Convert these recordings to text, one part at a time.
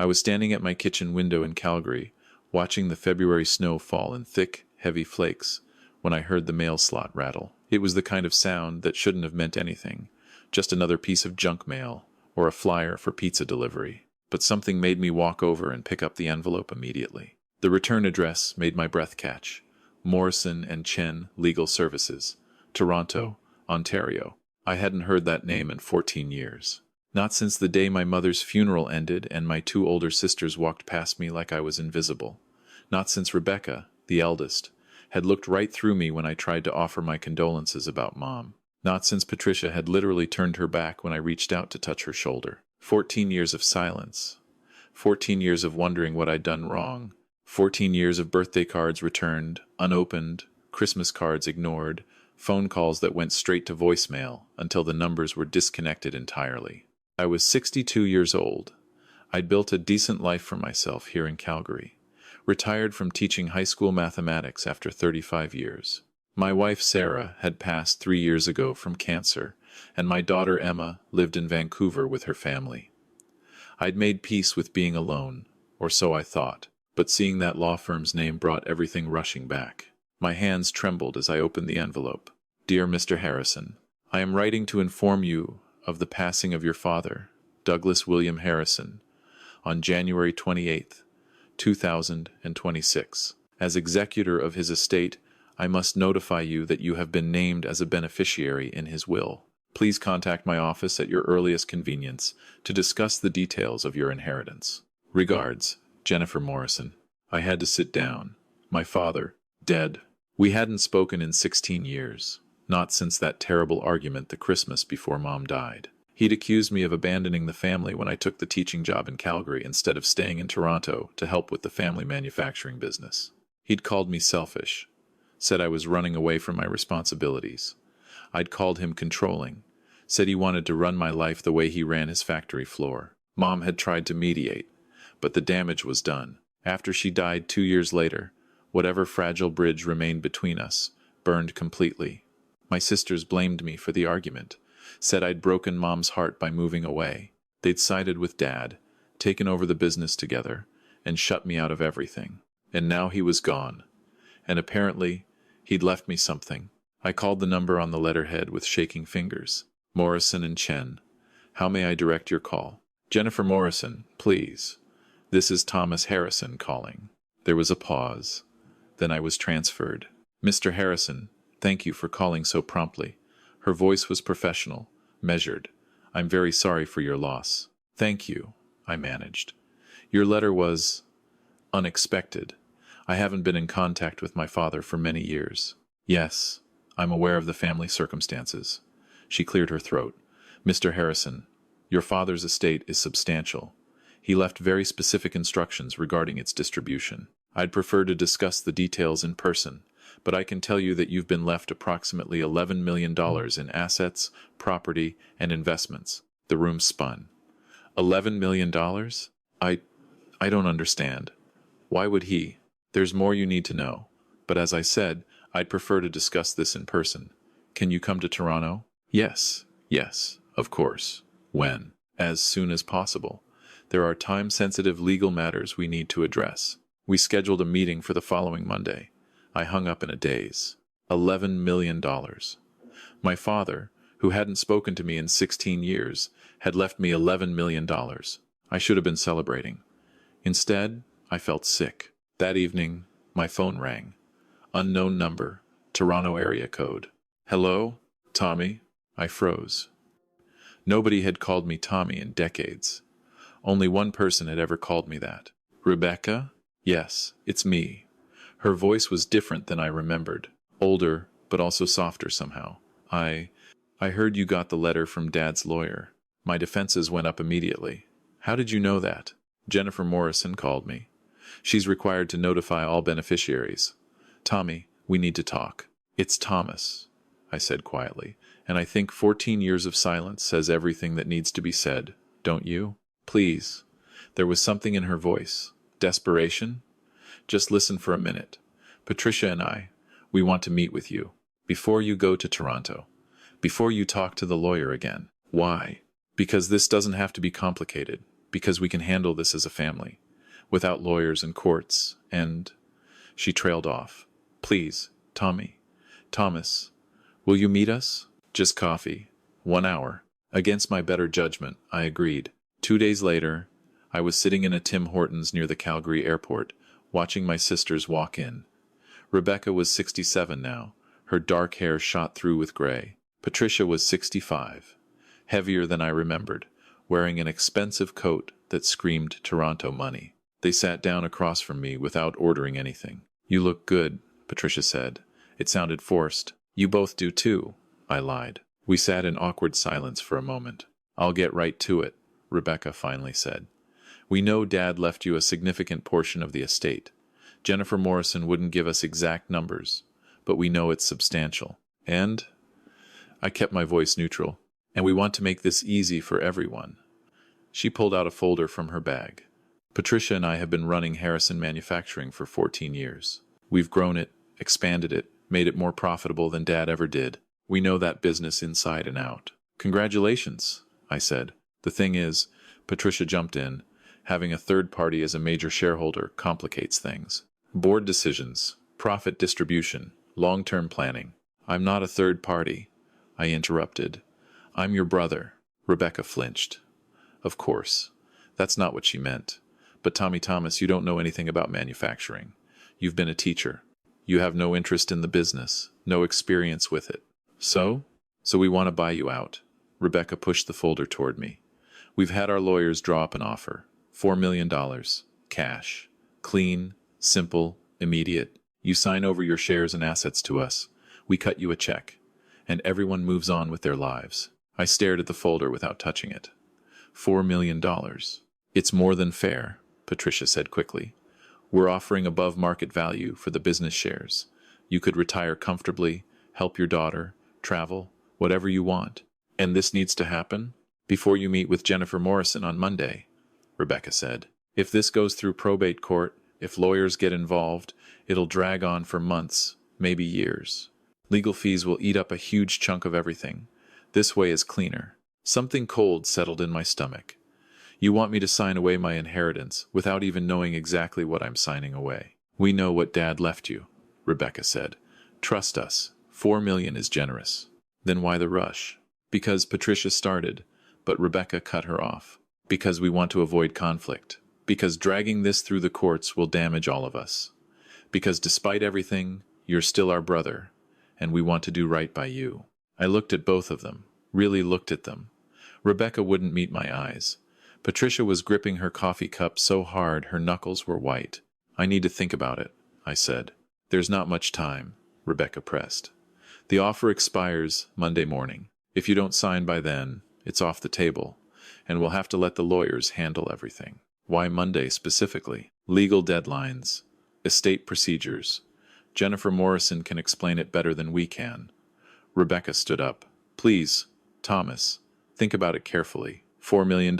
I was standing at my kitchen window in Calgary, watching the February snow fall in thick, heavy flakes, when I heard the mail slot rattle. It was the kind of sound that shouldn't have meant anything, just another piece of junk mail, or a flyer for pizza delivery. But something made me walk over and pick up the envelope immediately. The return address made my breath catch. Morrison and Chen Legal Services, Toronto, Ontario. I hadn't heard that name in 14 years. Not since the day my mother's funeral ended and my two older sisters walked past me like I was invisible. Not since Rebecca, the eldest, had looked right through me when I tried to offer my condolences about Mom. Not since Patricia had literally turned her back when I reached out to touch her shoulder. 14 years of silence. 14 years of wondering what I'd done wrong. 14 years of birthday cards returned, unopened, Christmas cards ignored, phone calls that went straight to voicemail until the numbers were disconnected entirely. I was 62 years old. I'd built a decent life for myself here in Calgary. Retired from teaching high school mathematics after 35 years. My wife Sarah had passed 3 years ago from cancer, and my daughter Emma lived in Vancouver with her family. I'd made peace with being alone, or so I thought, but seeing that law firm's name brought everything rushing back. My hands trembled as I opened the envelope. Dear Mr. Harrison, I am writing to inform you of the passing of your father, Douglas William Harrison, on January 28th, 2026. As executor of his estate, I must notify you that you have been named as a beneficiary in his will. Please contact my office at your earliest convenience to discuss the details of your inheritance. Regards, Jennifer Morrison. I had to sit down. My father, dead. We hadn't spoken in 16 years. Not since that terrible argument the Christmas before Mom died. He'd accused me of abandoning the family when I took the teaching job in Calgary instead of staying in Toronto to help with the family manufacturing business. He'd called me selfish, said I was running away from my responsibilities. I'd called him controlling, said he wanted to run my life the way he ran his factory floor. Mom had tried to mediate, but the damage was done. After she died 2 years later, whatever fragile bridge remained between us burned completely. My sisters blamed me for the argument, said I'd broken Mom's heart by moving away. They'd sided with Dad, taken over the business together, and shut me out of everything. And now he was gone. And apparently, he'd left me something. I called the number on the letterhead with shaking fingers. Morrison and Chen. How may I direct your call? Jennifer Morrison, please. This is Thomas Harrison calling. There was a pause. Then I was transferred. Mr. Harrison, thank you for calling so promptly. Her voice was professional, measured. I'm very sorry for your loss. Thank you, I managed. Your letter was unexpected. I haven't been in contact with my father for many years. Yes, I'm aware of the family circumstances. She cleared her throat. Mr. Harrison, your father's estate is substantial. He left very specific instructions regarding its distribution. I'd prefer to discuss the details in person, but I can tell you that you've been left approximately $11 million in assets, property, and investments. The room spun. $11 million? I don't understand. Why would he? There's more you need to know. But as I said, I'd prefer to discuss this in person. Can you come to Toronto? Yes, of course. When? As soon as possible. There are time-sensitive legal matters we need to address. We scheduled a meeting for the following Monday. I hung up in a daze. $11 million. My father, who hadn't spoken to me in 16 years, had left me $11 million. I should have been celebrating. Instead, I felt sick. That evening, my phone rang. Unknown number, Toronto area code. Hello? Tommy? I froze. Nobody had called me Tommy in decades. Only one person had ever called me that. Rebecca? Yes, it's me. Her voice was different than I remembered. Older, but also softer somehow. I heard you got the letter from Dad's lawyer. My defenses went up immediately. How did you know that? Jennifer Morrison called me. She's required to notify all beneficiaries. Tommy, we need to talk. It's Thomas, I said quietly, and I think 14 years of silence says everything that needs to be said, don't you? Please. There was something in her voice. Desperation? Just listen for a minute. Patricia and we want to meet with you. Before you go to Toronto. Before you talk to the lawyer again. Why? Because this doesn't have to be complicated. Because we can handle this as a family, without lawyers and courts, and... She trailed off. Please, Thomas, will you meet us? Just coffee. 1 hour. Against my better judgment, I agreed. 2 days later, I was sitting in a Tim Hortons near the Calgary airport, watching my sisters walk in. Rebecca was 67 now, her dark hair shot through with gray. Patricia was 65, heavier than I remembered, wearing an expensive coat that screamed Toronto money. They sat down across from me without ordering anything. You look good, Patricia said. It sounded forced. You both do too, I lied. We sat in awkward silence for a moment. I'll get right to it, Rebecca finally said. We know Dad left you a significant portion of the estate. Jennifer Morrison wouldn't give us exact numbers, but we know it's substantial. And I kept my voice neutral. And we want to make this easy for everyone. She pulled out a folder from her bag. Patricia and I have been running Harrison Manufacturing for 14 years. We've grown it, expanded it, made it more profitable than Dad ever did. We know that business inside and out. Congratulations, I said. The thing is, Patricia jumped in, having a third party as a major shareholder complicates things. Board decisions, profit distribution, long-term planning. I'm not a third party, I interrupted. I'm your brother. Rebecca flinched. Of course. That's not what she meant. But Thomas, you don't know anything about manufacturing. You've been a teacher. You have no interest in the business, no experience with it. So we want to buy you out. Rebecca pushed the folder toward me. We've had our lawyers draw up an offer. $4 million. Cash. Clean, simple, immediate. You sign over your shares and assets to us. We cut you a check. And everyone moves on with their lives. I stared at the folder without touching it. $4 million. It's more than fair, Patricia said quickly. We're offering above market value for the business shares. You could retire comfortably, help your daughter, travel, whatever you want. And this needs to happen before you meet with Jennifer Morrison on Monday, Rebecca said. If this goes through probate court, if lawyers get involved, it'll drag on for months, maybe years. Legal fees will eat up a huge chunk of everything. This way is cleaner. Something cold settled in my stomach. You want me to sign away my inheritance without even knowing exactly what I'm signing away. We know what Dad left you, Rebecca said. Trust us. $4 million is generous. Then why the rush? Because Patricia started, but Rebecca cut her off. Because we want to avoid conflict. Because dragging this through the courts will damage all of us. Because despite everything, you're still our brother, and we want to do right by you. I looked at both of them, really looked at them. Rebecca wouldn't meet my eyes. Patricia was gripping her coffee cup so hard her knuckles were white. I need to think about it, I said. There's not much time, Rebecca pressed. The offer expires Monday morning. If you don't sign by then, it's off the table, and we'll have to let the lawyers handle everything. Why Monday specifically? Legal deadlines, estate procedures. Jennifer Morrison can explain it better than we can. Rebecca stood up. Please, Thomas, think about it carefully. $4 million.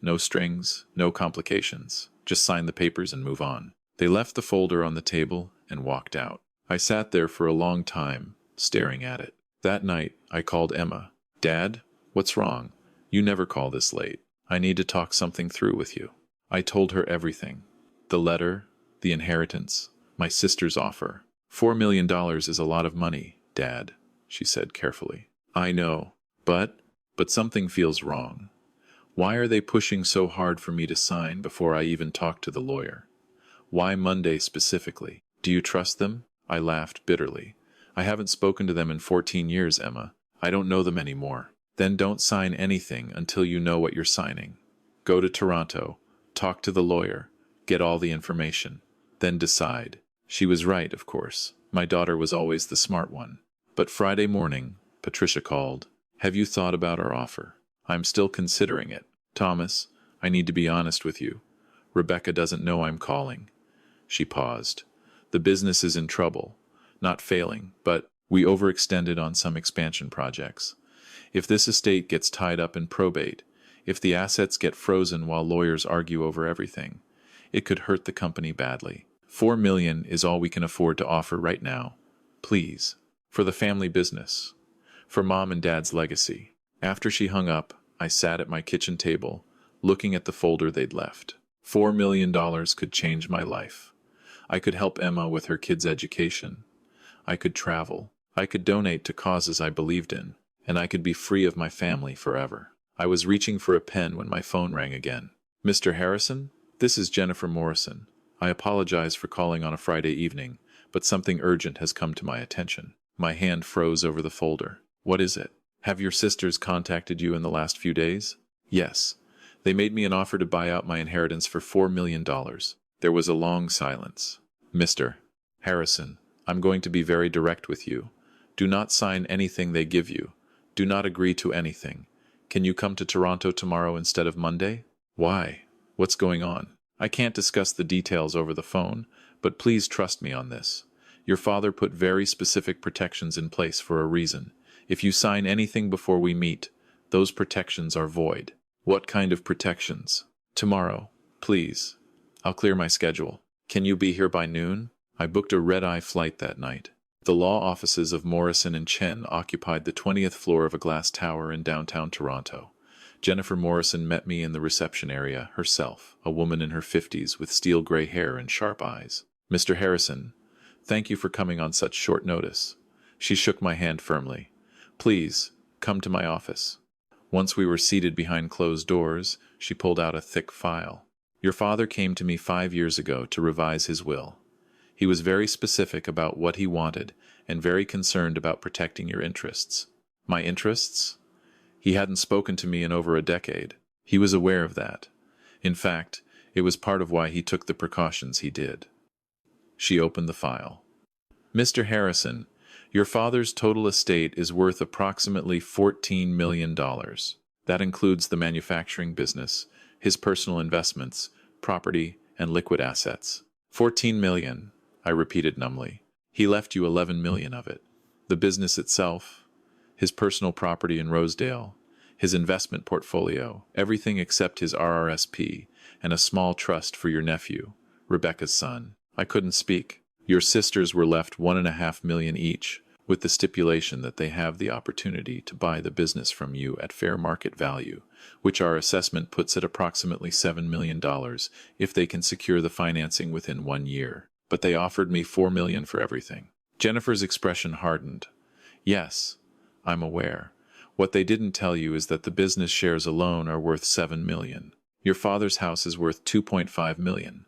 No strings, no complications. Just sign the papers and move on. They left the folder on the table and walked out. I sat there for a long time, staring at it. That night, I called Emma. Dad, what's wrong? You never call this late. I need to talk something through with you. I told her everything. The letter, the inheritance, my sister's offer. $4 million is a lot of money, Dad, she said carefully. I know, but something feels wrong. Why are they pushing so hard for me to sign before I even talk to the lawyer? Why Monday specifically? Do you trust them? I laughed bitterly. I haven't spoken to them in 14 years, Emma. I don't know them anymore. Then don't sign anything until you know what you're signing. Go to Toronto, talk to the lawyer, get all the information, then decide. She was right, of course. My daughter was always the smart one. But Friday morning, Patricia called. Have you thought about our offer? I'm still considering it. Thomas, I need to be honest with you. Rebecca doesn't know I'm calling. She paused. The business is in trouble. Not failing, but we overextended on some expansion projects. If this estate gets tied up in probate, if the assets get frozen while lawyers argue over everything, it could hurt the company badly. $4 million is all we can afford to offer right now. Please. For the family business. For Mom and Dad's legacy. After she hung up, I sat at my kitchen table, looking at the folder they'd left. $4 million could change my life. I could help Emma with her kids' education. I could travel. I could donate to causes I believed in. And I could be free of my family forever. I was reaching for a pen when my phone rang again. Mr. Harrison? This is Jennifer Morrison. I apologize for calling on a Friday evening, but something urgent has come to my attention. My hand froze over the folder. What is it? Have your sisters contacted you in the last few days? Yes. They made me an offer to buy out my inheritance for $4 million. There was a long silence. Mr. Harrison, I'm going to be very direct with you. Do not sign anything they give you. Do not agree to anything. Can you come to Toronto tomorrow instead of Monday? Why? What's going on? I can't discuss the details over the phone, but please trust me on this. Your father put very specific protections in place for a reason. If you sign anything before we meet, those protections are void. What kind of protections? Tomorrow, please. I'll clear my schedule. Can you be here by noon? I booked a red-eye flight that night. The law offices of Morrison and Chen occupied the 20th floor of a glass tower in downtown Toronto. Jennifer Morrison met me in the reception area herself, a woman in her 50s with steel gray hair and sharp eyes. Mr. Harrison, thank you for coming on such short notice. She shook my hand firmly. Please, come to my office. Once we were seated behind closed doors, she pulled out a thick file. Your father came to me 5 years ago to revise his will. He was very specific about what he wanted and very concerned about protecting your interests. My interests? He hadn't spoken to me in over a decade. He was aware of that. In fact, it was part of why he took the precautions he did. She opened the file. Mr. Harrison, your father's total estate is worth approximately $14 million. That includes the manufacturing business, his personal investments, property, and liquid assets. 14 million, I repeated numbly. He left you 11 million of it. The business itself, his personal property in Rosedale, his investment portfolio, everything except his RRSP, and a small trust for your nephew, Rebecca's son. I couldn't speak. Your sisters were left $1.5 million each, with the stipulation that they have the opportunity to buy the business from you at fair market value, which our assessment puts at approximately $7 million if they can secure the financing within 1 year. But they offered me $4 million for everything. Jennifer's expression hardened. Yes, I'm aware. What they didn't tell you is that the business shares alone are worth $7 million. Your father's house is worth $2.5 million.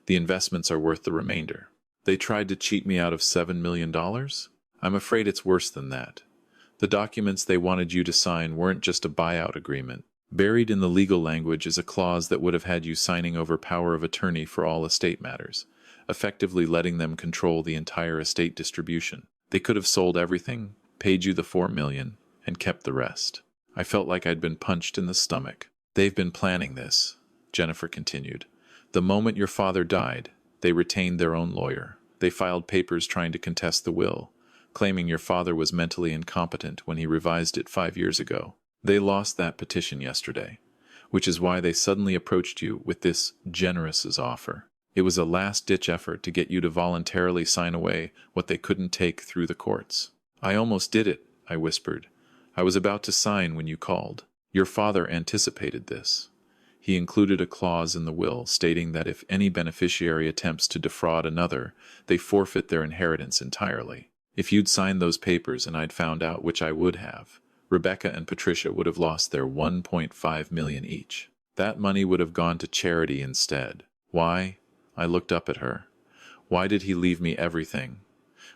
The investments are worth the remainder. They tried to cheat me out of $7 million? I'm afraid it's worse than that. The documents they wanted you to sign weren't just a buyout agreement. Buried in the legal language is a clause that would have had you signing over power of attorney for all estate matters, effectively letting them control the entire estate distribution. They could have sold everything, paid you the $4 million, and kept the rest. I felt like I'd been punched in the stomach. They've been planning this, Jennifer continued. The moment your father died, they retained their own lawyer. They filed papers trying to contest the will, claiming your father was mentally incompetent when he revised it 5 years ago. They lost that petition yesterday, which is why they suddenly approached you with this generous offer. It was a last-ditch effort to get you to voluntarily sign away what they couldn't take through the courts. I almost did it, I whispered. I was about to sign when you called. Your father anticipated this. He included a clause in the will stating that if any beneficiary attempts to defraud another, they forfeit their inheritance entirely. If you'd signed those papers and I'd found out, which I would have, Rebecca and Patricia would have lost their $1.5 million each. That money would have gone to charity instead. Why? I looked up at her. Why did he leave me everything?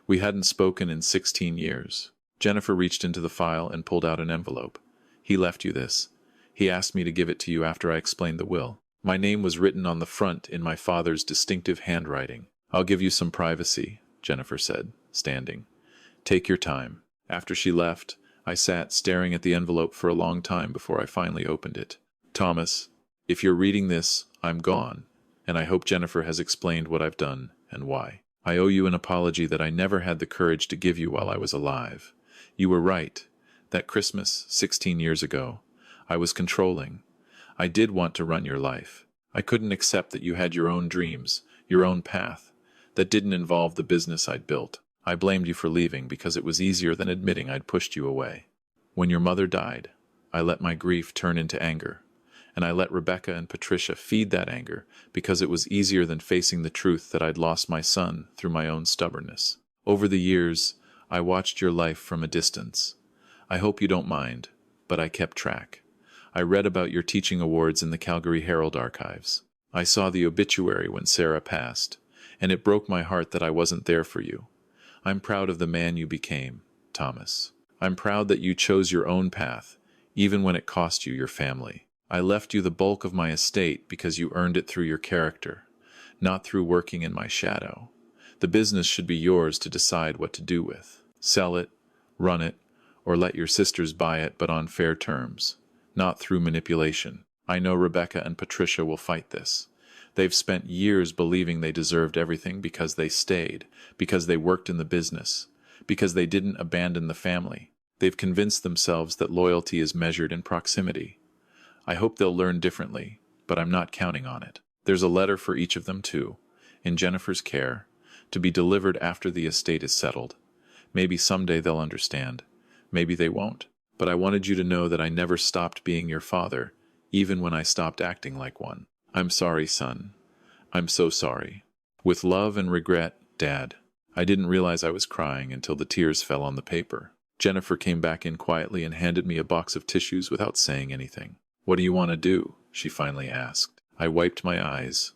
We hadn't spoken in 16 years. Jennifer reached into the file and pulled out an envelope. He left you this. He asked me to give it to you after I explained the will. My name was written on the front in my father's distinctive handwriting. I'll give you some privacy, Jennifer said, standing. Take your time. After she left, I sat staring at the envelope for a long time before I finally opened it. Thomas, if you're reading this, I'm gone, and I hope Jennifer has explained what I've done and why. I owe you an apology that I never had the courage to give you while I was alive. You were right. That Christmas, 16 years ago, I was controlling. I did want to run your life. I couldn't accept that you had your own dreams, your own path, that didn't involve the business I'd built. I blamed you for leaving because it was easier than admitting I'd pushed you away. When your mother died, I let my grief turn into anger, and I let Rebecca and Patricia feed that anger because it was easier than facing the truth that I'd lost my son through my own stubbornness. Over the years, I watched your life from a distance. I hope you don't mind, but I kept track. I read about your teaching awards in the Calgary Herald archives. I saw the obituary when Sarah passed, and it broke my heart that I wasn't there for you. I'm proud of the man you became, Thomas. I'm proud that you chose your own path, even when it cost you your family. I left you the bulk of my estate because you earned it through your character, not through working in my shadow. The business should be yours to decide what to do with. Sell it, run it, or let your sisters buy it, but on fair terms, not through manipulation. I know Rebecca and Patricia will fight this. They've spent years believing they deserved everything because they stayed, because they worked in the business, because they didn't abandon the family. They've convinced themselves that loyalty is measured in proximity. I hope they'll learn differently, but I'm not counting on it. There's a letter for each of them, too, in Jennifer's care, to be delivered after the estate is settled. Maybe someday they'll understand. Maybe they won't. But I wanted you to know that I never stopped being your father, even when I stopped acting like one. I'm sorry, son. I'm so sorry. With love and regret, Dad. I didn't realize I was crying until the tears fell on the paper. Jennifer came back in quietly and handed me a box of tissues without saying anything. What do you want to do? She finally asked. I wiped my eyes.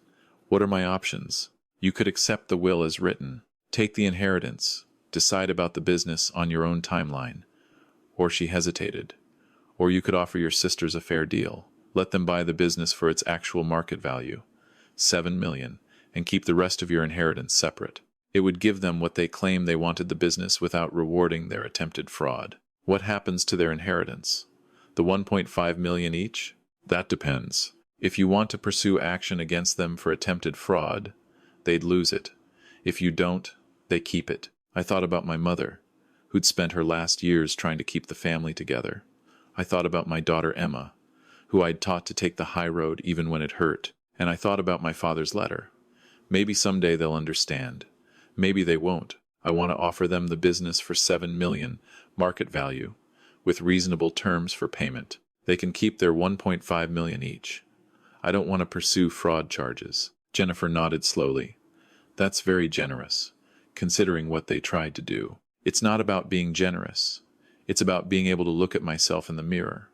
What are my options? You could accept the will as written. Take the inheritance. Decide about the business on your own timeline. Or she hesitated. Or you could offer your sisters a fair deal. Let them buy the business for its actual market value, $7 million, and keep the rest of your inheritance separate. It would give them what they claim they wanted the business without rewarding their attempted fraud. What happens to their inheritance? The $1.5 million each? That depends. If you want to pursue action against them for attempted fraud, they'd lose it. If you don't, they keep it. I thought about my mother, who'd spent her last years trying to keep the family together. I thought about my daughter Emma, who I'd taught to take the high road even when it hurt. And I thought about my father's letter. Maybe someday they'll understand. Maybe they won't. I want to offer them the business for $7 million, market value, with reasonable terms for payment. They can keep their $1.5 million each. I don't want to pursue fraud charges. Jennifer nodded slowly. That's very generous, considering what they tried to do. It's not about being generous. It's about being able to look at myself in the mirror.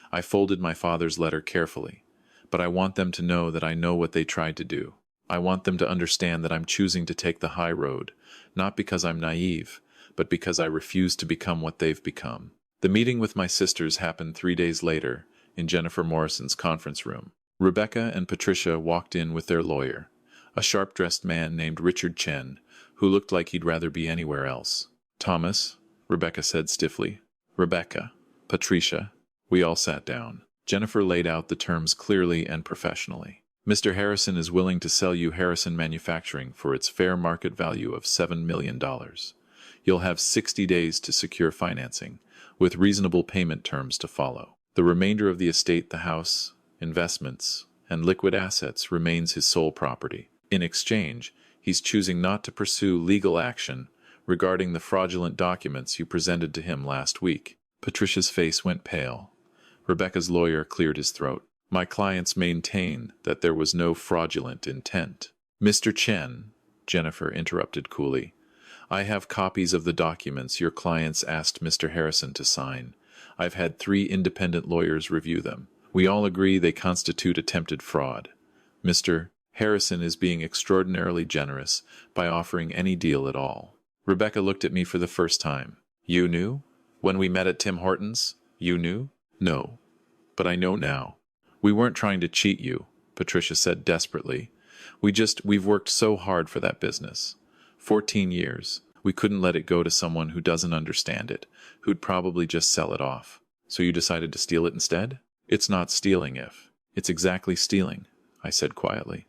I folded my father's letter carefully, but I want them to know that I know what they tried to do. I want them to understand that I'm choosing to take the high road, not because I'm naive, but because I refuse to become what they've become. The meeting with my sisters happened 3 days later in Jennifer Morrison's conference room. Rebecca and Patricia walked in with their lawyer, a sharp-dressed man named Richard Chen, who looked like he'd rather be anywhere else. Thomas, Rebecca said stiffly. Rebecca, Patricia. We all sat down. Jennifer laid out the terms clearly and professionally. Mr. Harrison is willing to sell you Harrison Manufacturing for its fair market value of $7 million. You'll have 60 days to secure financing, with reasonable payment terms to follow. The remainder of the estate, the house, investments, and liquid assets remains his sole property. In exchange, he's choosing not to pursue legal action regarding the fraudulent documents you presented to him last week. Patricia's face went pale. Rebecca's lawyer cleared his throat. My clients maintain that there was no fraudulent intent. Mr. Chen, Jennifer interrupted coolly, I have copies of the documents your clients asked Mr. Harrison to sign. I've had 3 independent lawyers review them. We all agree they constitute attempted fraud. Mr. Harrison is being extraordinarily generous by offering any deal at all. Rebecca looked at me for the first time. You knew? When we met at Tim Hortons, you knew? No. But I know now. We weren't trying to cheat you, Patricia said desperately. We've worked so hard for that business. 14 years. We couldn't let it go to someone who doesn't understand it, who'd probably just sell it off. So you decided to steal it instead? It's not stealing, it's exactly stealing, I said quietly.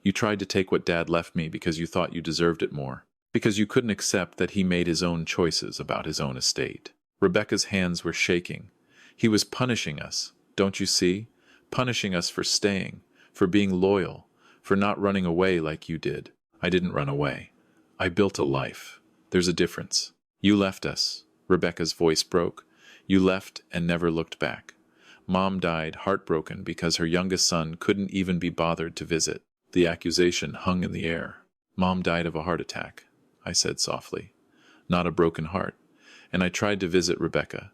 You tried to take what Dad left me because you thought you deserved it more, because you couldn't accept that he made his own choices about his own estate. Rebecca's hands were shaking. He was punishing us, don't you see? Punishing us for staying, for being loyal, for not running away like you did. I didn't run away. I built a life. There's a difference. You left us. Rebecca's voice broke. You left and never looked back. Mom died heartbroken because her youngest son couldn't even be bothered to visit. The accusation hung in the air. Mom died of a heart attack, I said softly. Not a broken heart. And I tried to visit Rebecca.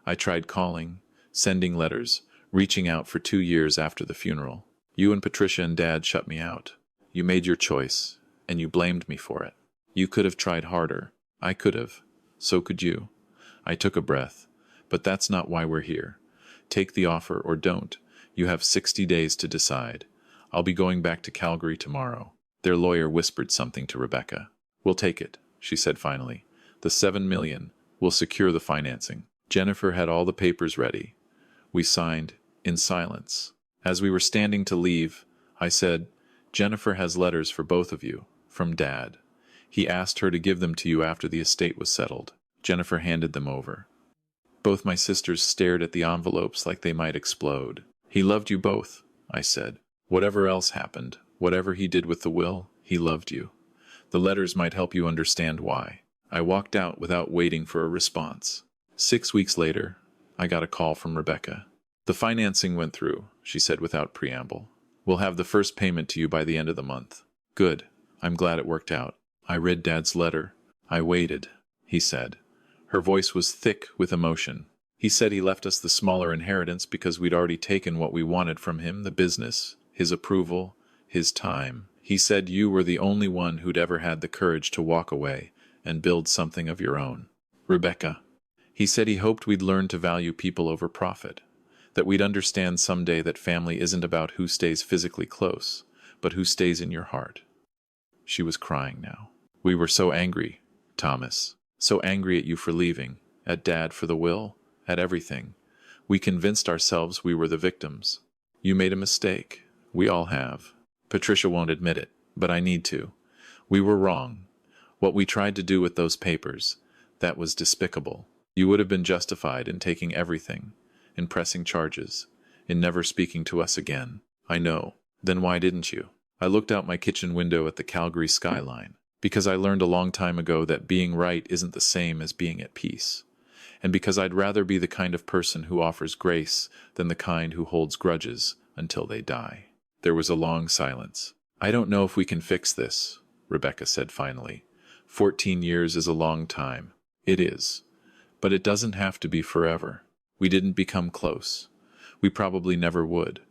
I tried calling, sending letters, reaching out for 2 years after the funeral. You and Patricia and Dad shut me out. You made your choice, and you blamed me for it. You could have tried harder. I could have. So could you. I took a breath. But that's not why we're here. Take the offer or don't. You have 60 days to decide. I'll be going back to Calgary tomorrow. Their lawyer whispered something to Rebecca. We'll take it, she said finally. The $7 million will secure the financing. Jennifer had all the papers ready. We signed in silence. As we were standing to leave, I said, Jennifer has letters for both of you, from Dad. He asked her to give them to you after the estate was settled. Jennifer handed them over. Both my sisters stared at the envelopes like they might explode. He loved you both, I said. Whatever else happened, whatever he did with the will, he loved you. The letters might help you understand why. I walked out without waiting for a response. 6 weeks later, I got a call from Rebecca. The financing went through, she said without preamble. We'll have the first payment to you by the end of the month. Good. I'm glad it worked out. I read Dad's letter. I waited, he said. Her voice was thick with emotion. He said he left us the smaller inheritance because we'd already taken what we wanted from him, the business, his approval, his time. He said you were the only one who'd ever had the courage to walk away and build something of your own. Rebecca. He said he hoped we'd learn to value people over profit, that we'd understand someday that family isn't about who stays physically close, but who stays in your heart. She was crying now. We were so angry, Thomas. So angry at you for leaving, at Dad for the will, at everything. We convinced ourselves we were the victims. You made a mistake. We all have. Patricia won't admit it, but I need to. We were wrong. What we tried to do with those papers, that was despicable. You would have been justified in taking everything, in pressing charges, in never speaking to us again. I know. Then why didn't you? I looked out my kitchen window at the Calgary skyline. Because I learned a long time ago that being right isn't the same as being at peace. And because I'd rather be the kind of person who offers grace than the kind who holds grudges until they die. There was a long silence. I don't know if we can fix this, Rebecca said finally. 14 years is a long time. It is. But it doesn't have to be forever. We didn't become close. We probably never would.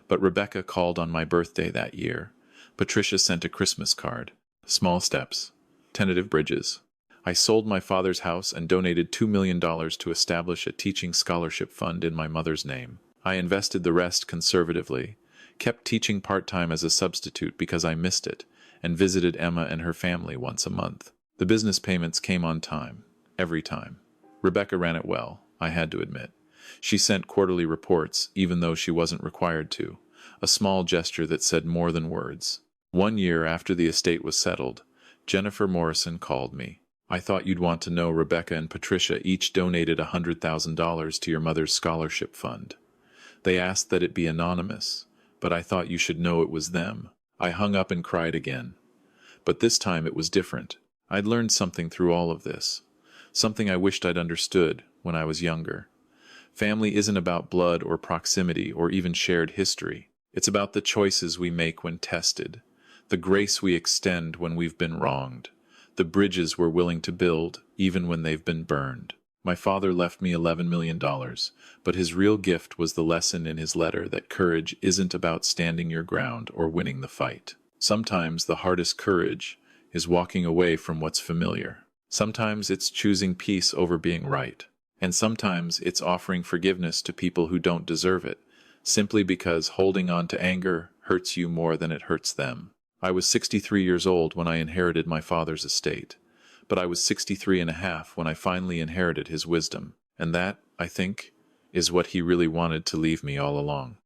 But Rebecca called on my birthday that year. Patricia sent a Christmas card. Small steps. Tentative bridges. I sold my father's house and donated $2 million to establish a teaching scholarship fund in my mother's name. I invested the rest conservatively, kept teaching part-time as a substitute because I missed it, and visited Emma and her family once a month. The business payments came on time. Every time. Rebecca ran it well, I had to admit. She sent quarterly reports, even though she wasn't required to. A small gesture that said more than words. 1 year after the estate was settled, Jennifer Morrison called me. I thought you'd want to know Rebecca and Patricia each donated $100,000 to your mother's scholarship fund. They asked that it be anonymous, but I thought you should know it was them. I hung up and cried again. But this time it was different. I'd learned something through all of this. Something I wished I'd understood when I was younger. Family isn't about blood or proximity or even shared history. It's about the choices we make when tested. The grace we extend when we've been wronged, the bridges we're willing to build even when they've been burned. My father left me $11 million, but his real gift was the lesson in his letter that courage isn't about standing your ground or winning the fight. Sometimes the hardest courage is walking away from what's familiar. Sometimes it's choosing peace over being right. And sometimes it's offering forgiveness to people who don't deserve it, simply because holding on to anger hurts you more than it hurts them. I was 63 years old when I inherited my father's estate, but I was 63 and a half when I finally inherited his wisdom, and that, I think, is what he really wanted to leave me all along.